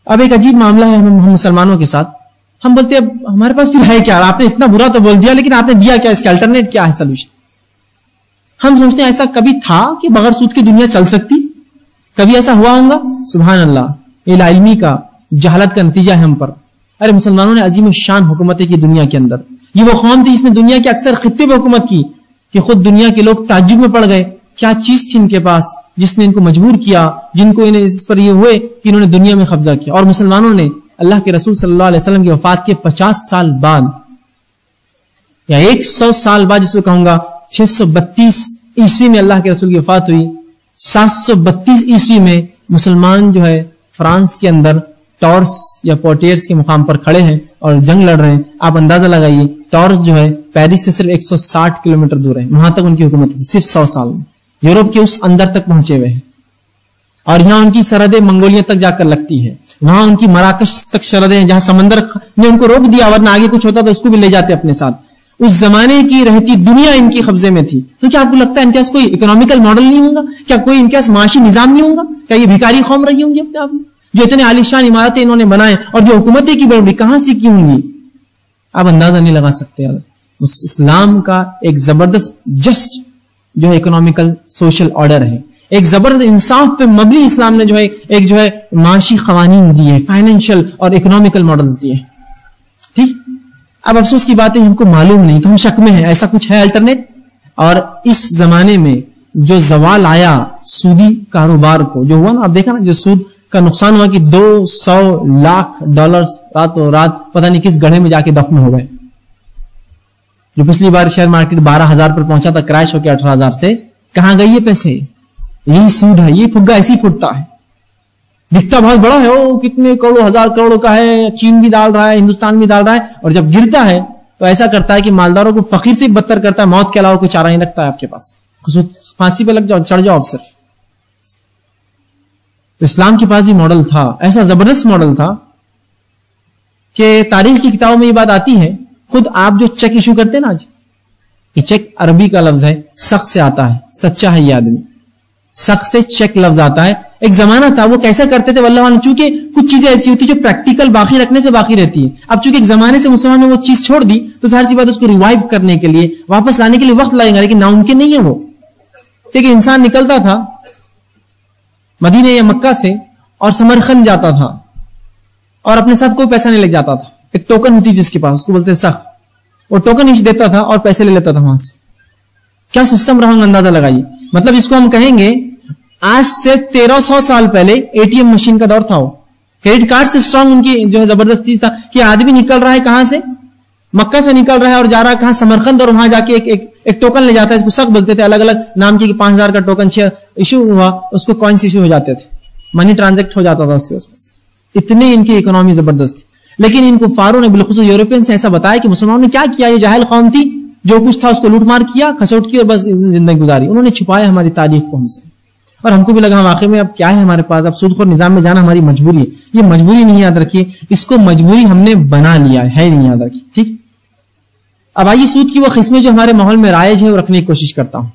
اب ایک عجیب معاملہ ہے ہم مسلمانوں کے ساتھ. ہم بولتے ہیں اب ہمارے پاس پھر ہے کیا, آپ نے اتنا برا تو بول دیا لیکن آپ نے دیا کیا, اس کا الٹرنیٹ کیا ہے سولوشن. ہم سوچتے ہیں ایسا کبھی تھا کہ بغیر سود کی دنیا چل سکتی, کبھی ایسا ہوا ہوگا؟ سبحان اللہ, یہ لا علمی کا جہالت کا نتیجہ ہے ہم پر. ارے مسلمانوں نے عظیم الشان حکومتیں کی دنیا کے اندر. یہ وہ قوم تھی جس نے دنیا کے اکثر خطے پہ حکومت کی کہ خود دنیا کے لوگ تعجب میں پڑ گئے, کیا چیز تھی ان کے پاس جس نے ان کو مجبور کیا, جن کو انہیں اس پر یہ ہوئے کہ انہوں نے دنیا میں قبضہ کیا. اور مسلمانوں نے اللہ کے رسول صلی اللہ علیہ وسلم کی وفات کے 50 سال بعد یا 100 سال بعد, جس کو کہوں گا 632 عیسوی میں اللہ کے رسول کی وفات ہوئی, 732 عیسوی میں مسلمان جو ہے فرانس کے اندر ٹورس یا پورٹیئرس کے مقام پر کھڑے ہیں اور جنگ لڑ رہے ہیں. آپ اندازہ لگائیے ٹورس جو ہے پیرس سے صرف 160 کلومیٹر دور ہے, وہاں تک ان کی حکومت تھی صرف 100 سال میں. یورپ کے اس اندر تک پہنچے ہوئے ہیں اور یہاں ان کی سرحدیں منگولیا تک جا کر لگتی ہے. وہاں ان کی مراکش تک سرحدیں ہیں جہاں سمندر نے ان کو روک دیا, ورنہ آگے کچھ ہوتا تو اس کو بھی لے جاتے اپنے ساتھ. اس زمانے کی رہتی دنیا ان کی قبضے میں تھی. تو کیا آپ کو لگتا ہے ان کے پاس کوئی اکنامیکل ماڈل نہیں ہوگا؟ کیا کوئی ان کے پاس معاشی نظام نہیں ہوگا؟ کیا یہ بھکاری قوم رہی ہوں گی اپنے آپ میں, جو اتنے عالیشان عمارتیں انہوں نے بنائے اور جو حکومتیں کی بڑی کہاں سے کی ہوں گی؟ آپ اندازہ نہیں لگا سکتے. اسلام کا ایک زبردست جسٹ جو ہے اکنامیکل سوشل آرڈر ہے, ایک زبردست انصاف پہ مبنی اسلام نے جو ہے ایک جو ہے معاشی قوانین دیے, فائنینشیل اور اکنامیکل ماڈلز دیے. ٹھیک, اب افسوس کی بات ہے ہم کو معلوم نہیں, تو ہم شک میں ہیں ایسا کچھ ہے الٹرنیٹ. اور اس زمانے میں جو زوال آیا سودی کاروبار کو, جو ہوا نا, آپ دیکھا نا جو سود کا نقصان ہوا کہ $200 لاکھ راتوں رات پتہ نہیں کس گڑھے میں جا کے دفن ہو گئے. جو پچھلی بار شیئر مارکیٹ 12,000 پر پہنچا تھا, کریش ہو کے 18,000 سے, کہاں گئی یہ پیسے؟ یہی سود ہے, یہ پھگا ایسی پھٹتا ہے, دکھتا بہت بڑا ہے, وہ کتنے کروڑوں ہزار کروڑوں کا ہے, چین بھی ڈال رہا ہے, ہندوستان بھی ڈال رہا ہے, اور جب گرتا ہے تو ایسا کرتا ہے کہ مالداروں کو فقیر سے بدتر کرتا ہے, موت کے علاوہ کوئی چارہ نہیں رکھتا ہے آپ کے پاس. پھانسی پہ لگ جاؤ, چڑھ جاؤ آپ صرف. تو اسلام کے پاس یہ ماڈل تھا, ایسا زبردست ماڈل تھا کہ تاریخ کی کتابوں میں یہ بات آتی ہے. خود آپ جو چیک ایشو کرتے ہیں نا آج, یہ چیک عربی کا لفظ ہے, سخت سے آتا ہے, سچا ہے یہ آدمی, سخت سے چیک لفظ آتا ہے. ایک زمانہ تھا وہ کیسا کرتے تھے واللہ عالم, چونکہ کچھ چیزیں ایسی ہوتی جو پریکٹیکل باقی رکھنے سے باقی رہتی ہے. اب چونکہ ایک زمانے سے مسلمان نے وہ چیز چھوڑ دی تو ظاہر سی بات اس کو ریوائیو کرنے کے لیے, واپس لانے کے لیے وقت لگے گا, لیکن ناممکن نہیں ہے وہ. دیکھیں انسان نکلتا تھا مدینہ یا مکہ سے اور سمرقند جاتا تھا اور اپنے ساتھ کوئی پیسہ نہیں لے جاتا تھا, ایک ٹوکن ہوتی جس کے پاس, اس کو بولتے سخت, وہ ٹوکن ہی دیتا تھا اور پیسے لے لیتا تھا وہاں سے. کیا سسٹم رہا, اندازہ لگائیے. مطلب اس کو ہم کہیں گے آج سے 1300 سال پہلے ATM مشین کا دور تھا. وہ کریڈٹ کارڈ سے اسٹرانگ ان کی جو ہے زبردست چیز تھا کہ آدمی نکل رہا ہے کہاں سے, مکہ سے نکل رہا ہے اور جا رہا ہے کہاں, سمرقند, اور وہاں جا کے ایک ٹوکن لے جاتا ہے. اس کو سخت بولتے تھے, الگ الگ نام کی, 5,000 کا ٹوکن 6 ایشو ہوا, اس کو کوائنس ایشو ہو جاتے تھے, منی ٹرانزیکٹ ہو جاتا تھا اس کے اس. اتنی ان کی اکنامی زبردست تھی. لیکن ان کفاروں نے بالخصوص یورپین سے ایسا بتایا کہ مسلمانوں نے کیا کیا, یہ جاہل قوم تھی, جو کچھ تھا اس کو لوٹ مار کیا, کھسوٹ کی اور بس زندگی گزاری. انہوں نے چھپایا ہماری تاریخ کو ہم سے, اور ہم کو بھی لگا واقعی میں اب کیا ہے ہمارے پاس, اب سود خور نظام میں جانا ہماری مجبوری ہے. یہ مجبوری نہیں یاد رکھیے, اس کو مجبوری ہم نے بنا لیا ہے, نہیں یاد رکھیے. ٹھیک, اب آئیے سود کی وہ قسمیں جو ہمارے ماحول میں رائج ہے وہ رکھنے کی کوشش کرتا ہوں.